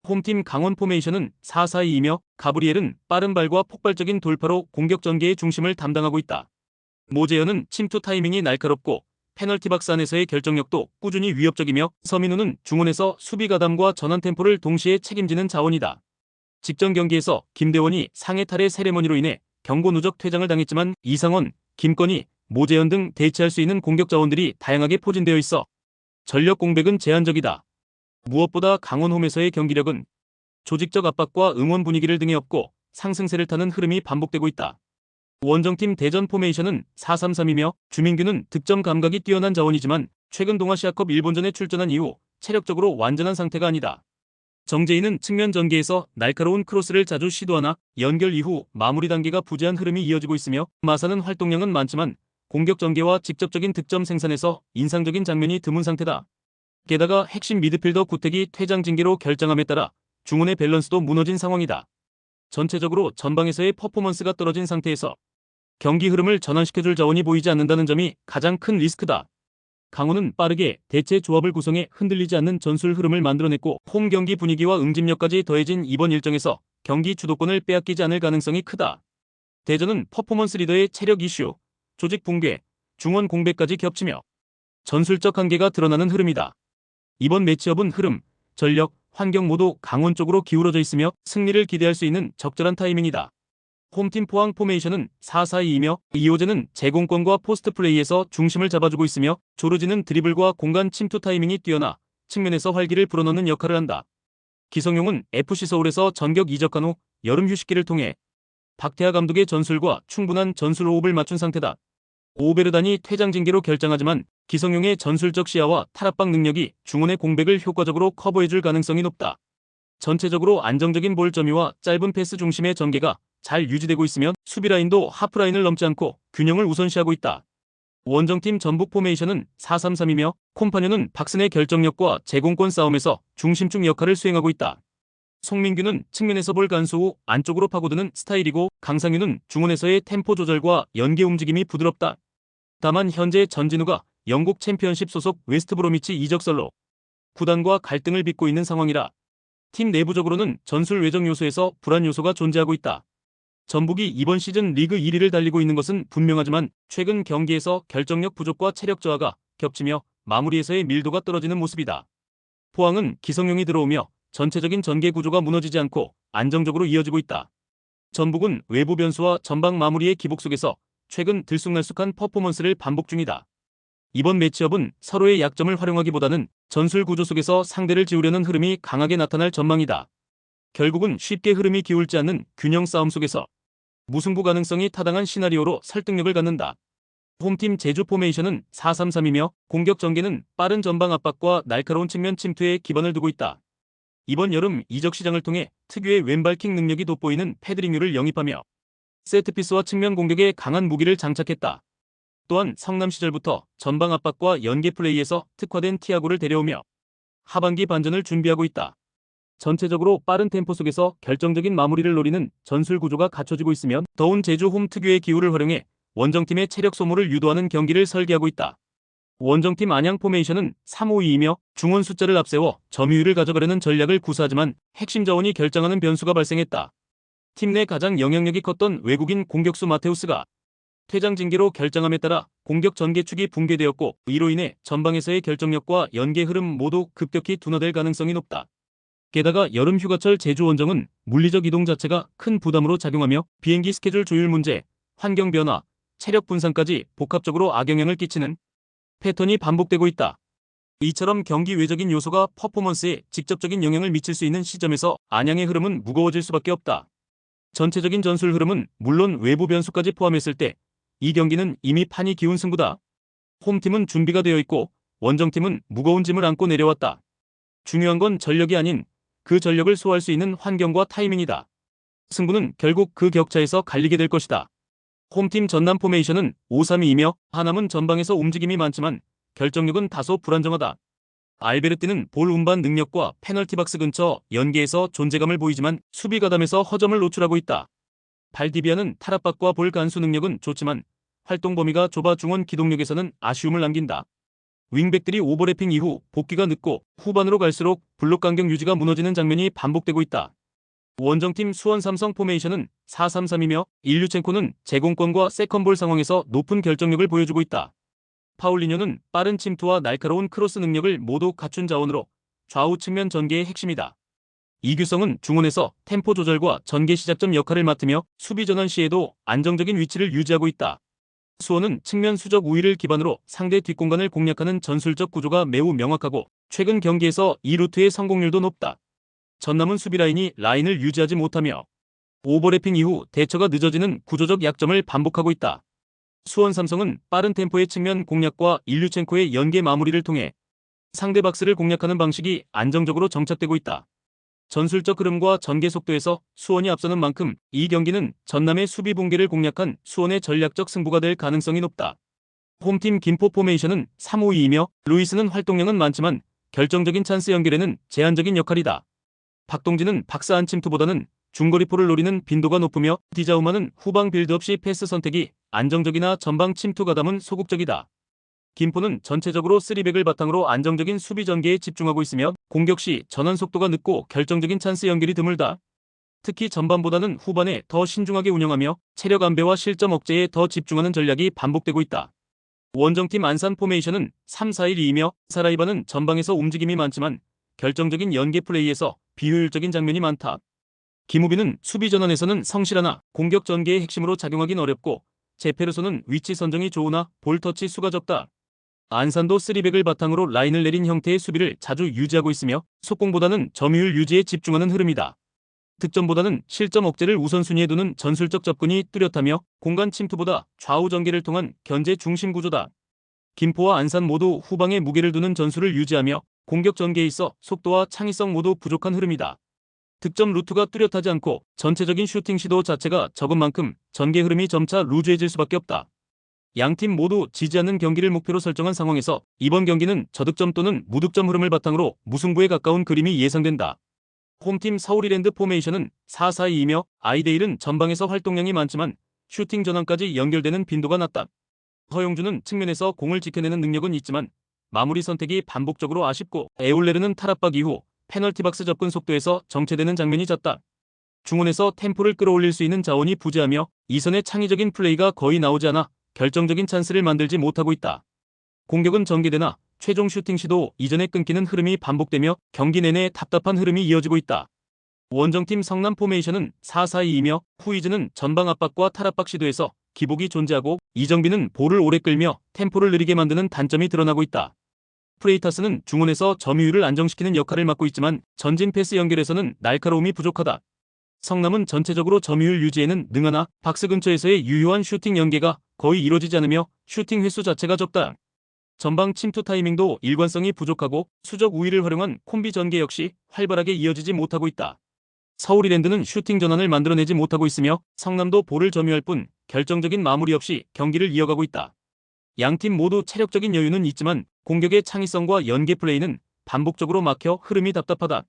홈팀 강원 포메이션은 4-4-2이며 가브리엘은 빠른 발과 폭발적인 돌파로 공격 전개의 중심을 담당하고 있다. 모재현은 침투 타이밍이 날카롭고 페널티 박스 안에서의 결정력도 꾸준히 위협적이며 서민우는 중원에서 수비 가담과 전환 템포를 동시에 책임지는 자원이다. 직전 경기에서 김대원이 상해 탈의 세레머니로 인해 경고 누적 퇴장을 당했지만 이상원, 김건희, 모재현 등 대체할 수 있는 공격 자원들이 다양하게 포진되어 있어 전력 공백은 제한적이다. 무엇보다 강원 홈에서의 경기력은 조직적 압박과 응원 분위기를 등에 업고 상승세를 타는 흐름이 반복되고 있다. 원정팀 대전 포메이션은 4-3-3이며 주민규는 득점 감각이 뛰어난 자원이지만 최근 동아시아컵 일본전에 출전한 이후 체력적으로 완전한 상태가 아니다. 정재인은 측면 전개에서 날카로운 크로스를 자주 시도하나 연결 이후 마무리 단계가 부재한 흐름이 이어지고 있으며 마사는 활동량은 많지만 공격 전개와 직접적인 득점 생산에서 인상적인 장면이 드문 상태다. 게다가 핵심 미드필더 구택이 퇴장 징계로 결정함에 따라 중원의 밸런스도 무너진 상황이다. 전체적으로 전방에서의 퍼포먼스가 떨어진 상태에서 경기 흐름을 전환시켜줄 자원이 보이지 않는다는 점이 가장 큰 리스크다. 강원은 빠르게 대체 조합을 구성해 흔들리지 않는 전술 흐름을 만들어냈고 홈 경기 분위기와 응집력까지 더해진 이번 일정에서 경기 주도권을 빼앗기지 않을 가능성이 크다. 대전은 퍼포먼스 리더의 체력 이슈, 조직 붕괴, 중원 공백까지 겹치며 전술적 한계가 드러나는 흐름이다. 이번 매치업은 흐름, 전력, 환경 모두 강원 쪽으로 기울어져 있으며 승리를 기대할 수 있는 적절한 타이밍이다. 홈팀 포항 포메이션은 4-4-2이며 이호재는 제공권과 포스트 플레이에서 중심을 잡아주고 있으며 조르지는 드리블과 공간 침투 타이밍이 뛰어나 측면에서 활기를 불어넣는 역할을 한다. 기성용은 FC 서울에서 전격 이적한 후 여름 휴식기를 통해 박태하 감독의 전술과 충분한 전술 호흡을 맞춘 상태다. 오베르단이 퇴장 징계로 결정하지만 기성용의 전술적 시야와 탈압박 능력이 중원의 공백을 효과적으로 커버해줄 가능성이 높다. 전체적으로 안정적인 볼 점유와 짧은 패스 중심의 전개가 잘 유지되고 있으면 수비라인도 하프라인을 넘지 않고 균형을 우선시하고 있다. 원정팀 전북 포메이션은 4-3-3이며 콤파뉴는 박스의 결정력과 제공권 싸움에서 중심축 역할을 수행하고 있다. 송민규는 측면에서 볼 간수 후 안쪽으로 파고드는 스타일이고 강상윤은 중원에서의 템포 조절과 연계 움직임이 부드럽다. 다만 현재 전진우가 영국 챔피언십 소속 웨스트브로미치 이적설로 구단과 갈등을 빚고 있는 상황이라 팀 내부적으로는 전술 외적 요소에서 불안 요소가 존재하고 있다. 전북이 이번 시즌 리그 1위를 달리고 있는 것은 분명하지만 최근 경기에서 결정력 부족과 체력 저하가 겹치며 마무리에서의 밀도가 떨어지는 모습이다. 포항은 기성용이 들어오며 전체적인 전개 구조가 무너지지 않고 안정적으로 이어지고 있다. 전북은 외부 변수와 전방 마무리의 기복 속에서 최근 들쑥날쑥한 퍼포먼스를 반복 중이다. 이번 매치업은 서로의 약점을 활용하기보다는 전술 구조 속에서 상대를 지우려는 흐름이 강하게 나타날 전망이다. 결국은 쉽게 흐름이 기울지 않는 균형 싸움 속에서 무승부 가능성이 타당한 시나리오로 설득력을 갖는다. 홈팀 제주 포메이션은 4-3-3이며 공격 전개는 빠른 전방 압박과 날카로운 측면 침투에 기반을 두고 있다. 이번 여름 이적 시장을 통해 특유의 왼발킥 능력이 돋보이는 패드링유를 영입하며 세트피스와 측면 공격에 강한 무기를 장착했다. 또한 성남 시절부터 전방 압박과 연계 플레이에서 특화된 티아고를 데려오며 하반기 반전을 준비하고 있다. 전체적으로 빠른 템포 속에서 결정적인 마무리를 노리는 전술 구조가 갖춰지고 있으면 더운 제주 홈 특유의 기후를 활용해 원정팀의 체력 소모를 유도하는 경기를 설계하고 있다. 원정팀 안양 포메이션은 3-5-2이며 중원 숫자를 앞세워 점유율을 가져가려는 전략을 구사하지만 핵심 자원이 결정하는 변수가 발생했다. 팀 내 가장 영향력이 컸던 외국인 공격수 마테우스가 퇴장 징계로 결정함에 따라 공격 전개축이 붕괴되었고 이로 인해 전방에서의 결정력과 연계 흐름 모두 급격히 둔화될 가능성이 높다. 게다가 여름 휴가철 제주 원정은 물리적 이동 자체가 큰 부담으로 작용하며 비행기 스케줄 조율 문제, 환경 변화, 체력 분산까지 복합적으로 악영향을 끼치는 패턴이 반복되고 있다. 이처럼 경기 외적인 요소가 퍼포먼스에 직접적인 영향을 미칠 수 있는 시점에서 안양의 흐름은 무거워질 수밖에 없다. 전체적인 전술 흐름은 물론 외부 변수까지 포함했을 때 이 경기는 이미 판이 기운 승부다. 홈팀은 준비가 되어 있고 원정팀은 무거운 짐을 안고 내려왔다. 중요한 건 전력이 아닌 그 전력을 소화할 수 있는 환경과 타이밍이다. 승부는 결국 그 격차에서 갈리게 될 것이다. 홈팀 전남 포메이션은 5-3-2이며 하남은 전방에서 움직임이 많지만 결정력은 다소 불안정하다. 알베르티는 볼 운반 능력과 페널티 박스 근처 연계에서 존재감을 보이지만 수비 가담에서 허점을 노출하고 있다. 발디비아는 탈압박과 볼 간수 능력은 좋지만 활동 범위가 좁아 중원 기동력에서는 아쉬움을 남긴다. 윙백들이 오버래핑 이후 복귀가 늦고 후반으로 갈수록 블록 간격 유지가 무너지는 장면이 반복되고 있다. 원정팀 수원 삼성 포메이션은 4-3-3이며 일류첸코는 제공권과 세컨볼 상황에서 높은 결정력을 보여주고 있다. 파울리뇨는 빠른 침투와 날카로운 크로스 능력을 모두 갖춘 자원으로 좌우 측면 전개의 핵심이다. 이규성은 중원에서 템포 조절과 전개 시작점 역할을 맡으며 수비 전환 시에도 안정적인 위치를 유지하고 있다. 수원은 측면 수적 우위를 기반으로 상대 뒷공간을 공략하는 전술적 구조가 매우 명확하고 최근 경기에서 이 루트의 성공률도 높다. 전남은 수비 라인을 유지하지 못하며 오버래핑 이후 대처가 늦어지는 구조적 약점을 반복하고 있다. 수원 삼성은 빠른 템포의 측면 공략과 일류첸코의 연계 마무리를 통해 상대 박스를 공략하는 방식이 안정적으로 정착되고 있다. 전술적 흐름과 전개 속도에서 수원이 앞서는 만큼 이 경기는 전남의 수비 붕괴를 공략한 수원의 전략적 승부가 될 가능성이 높다. 홈팀 김포 포메이션은 3-5-2이며 루이스는 활동량은 많지만 결정적인 찬스 연결에는 제한적인 역할이다. 박동진은 박스 안 침투보다는 중거리포를 노리는 빈도가 높으며 디자우마는 후방 빌드업 시 패스 선택이 안정적이나 전방 침투 가담은 소극적이다. 김포는 전체적으로 3백을 바탕으로 안정적인 수비 전개에 집중하고 있으며 공격 시 전환 속도가 늦고 결정적인 찬스 연결이 드물다. 특히 전반보다는 후반에 더 신중하게 운영하며 체력 안배와 실점 억제에 더 집중하는 전략이 반복되고 있다. 원정팀 안산 포메이션은 3-4-1-2이며 사라이바는 전방에서 움직임이 많지만 결정적인 연계 플레이에서 비효율적인 장면이 많다. 김우빈은 수비 전환에서는 성실하나 공격 전개의 핵심으로 작용하긴 어렵고 제페르소는 위치 선정이 좋으나 볼 터치 수가 적다. 안산도 3백을 바탕으로 라인을 내린 형태의 수비를 자주 유지하고 있으며 속공보다는 점유율 유지에 집중하는 흐름이다. 득점보다는 실점 억제를 우선순위에 두는 전술적 접근이 뚜렷하며 공간 침투보다 좌우 전개를 통한 견제 중심 구조다. 김포와 안산 모두 후방에 무게를 두는 전술을 유지하며 공격 전개에 있어 속도와 창의성 모두 부족한 흐름이다. 득점 루트가 뚜렷하지 않고 전체적인 슈팅 시도 자체가 적은 만큼 전개 흐름이 점차 루즈해질 수밖에 없다. 양팀 모두 지지 않는 경기를 목표로 설정한 상황에서 이번 경기는 저득점 또는 무득점 흐름을 바탕으로 무승부에 가까운 그림이 예상된다. 홈팀 서울이랜드 포메이션은 4-4-2이며 아이데일은 전방에서 활동량이 많지만 슈팅 전환까지 연결되는 빈도가 낮다. 허용주는 측면에서 공을 지켜내는 능력은 있지만 마무리 선택이 반복적으로 아쉽고 에올레르는 탈압박 이후 페널티 박스 접근 속도에서 정체되는 장면이 잦다. 중원에서 템포를 끌어올릴 수 있는 자원이 부재하며 이선의 창의적인 플레이가 거의 나오지 않아 결정적인 찬스를 만들지 못하고 있다. 공격은 전개되나 최종 슈팅 시도 이전에 끊기는 흐름이 반복되며 경기 내내 답답한 흐름이 이어지고 있다. 원정팀 성남 포메이션은 4-4-2이며 후이즈는 전방 압박과 탈압박 시도에서 기복이 존재하고 이정빈은 볼을 오래 끌며 템포를 느리게 만드는 단점이 드러나고 있다. 프레이타스는 중원에서 점유율을 안정시키는 역할을 맡고 있지만 전진 패스 연결에서는 날카로움이 부족하다. 성남은 전체적으로 점유율 유지에는 능하나 박스 근처에서의 유효한 슈팅 연계가 거의 이루어지지 않으며 슈팅 횟수 자체가 적다. 전방 침투 타이밍도 일관성이 부족하고 수적 우위를 활용한 콤비 전개 역시 활발하게 이어지지 못하고 있다. 서울이랜드는 슈팅 전환을 만들어내지 못하고 있으며 성남도 볼을 점유할 뿐 결정적인 마무리 없이 경기를 이어가고 있다. 양팀 모두 체력적인 여유는 있지만 공격의 창의성과 연계 플레이는 반복적으로 막혀 흐름이 답답하다.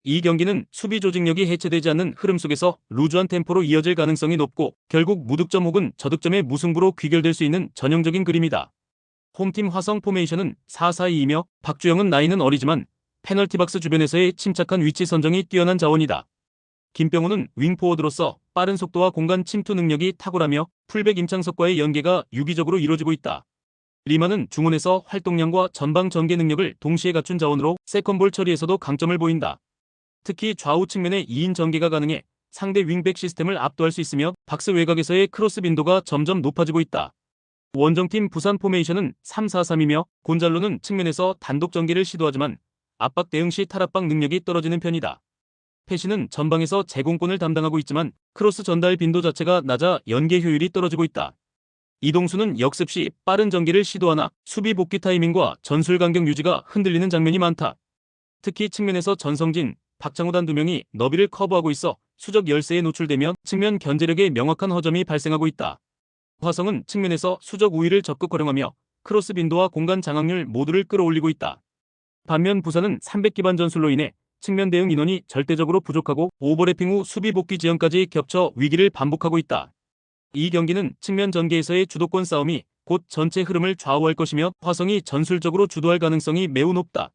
이 경기는 수비 조직력이 해체되지 않는 흐름 속에서 루즈한 템포로 이어질 가능성이 높고 결국 무득점 혹은 저득점의 무승부로 귀결될 수 있는 전형적인 그림이다. 홈팀 화성 포메이션은 4-4-2이며 박주영은 나이는 어리지만 페널티 박스 주변에서의 침착한 위치 선정이 뛰어난 자원이다. 김병호는 윙포워드로서 빠른 속도와 공간 침투 능력이 탁월하며 풀백 임창석과의 연계가 유기적으로 이루어지고 있다. 리마는 중원에서 활동량과 전방 전개 능력을 동시에 갖춘 자원으로 세컨볼 처리에서도 강점을 보인다. 특히 좌우 측면에 2인 전개가 가능해 상대 윙백 시스템을 압도할 수 있으며 박스 외곽에서의 크로스 빈도가 점점 높아지고 있다. 원정팀 부산 포메이션은 3-4-3이며 곤잘로는 측면에서 단독 전개를 시도하지만 압박 대응 시 탈압박 능력이 떨어지는 편이다. 페시는 전방에서 제공권을 담당하고 있지만 크로스 전달 빈도 자체가 낮아 연계 효율이 떨어지고 있다. 이동수는 역습 시 빠른 전개를 시도하나 수비 복귀 타이밍과 전술 간격 유지가 흔들리는 장면이 많다. 특히 측면에서 전성진, 박창호 단 2명이 너비를 커버하고 있어 수적 열세에 노출되며 측면 견제력에 명확한 허점이 발생하고 있다. 화성은 측면에서 수적 우위를 적극 활용하며 크로스 빈도와 공간 장악률 모두를 끌어올리고 있다. 반면 부산은 300 기반 전술로 인해 측면 대응 인원이 절대적으로 부족하고 오버래핑 후 수비 복귀 지연까지 겹쳐 위기를 반복하고 있다. 이 경기는 측면 전개에서의 주도권 싸움이 곧 전체 흐름을 좌우할 것이며 화성이 전술적으로 주도할 가능성이 매우 높다.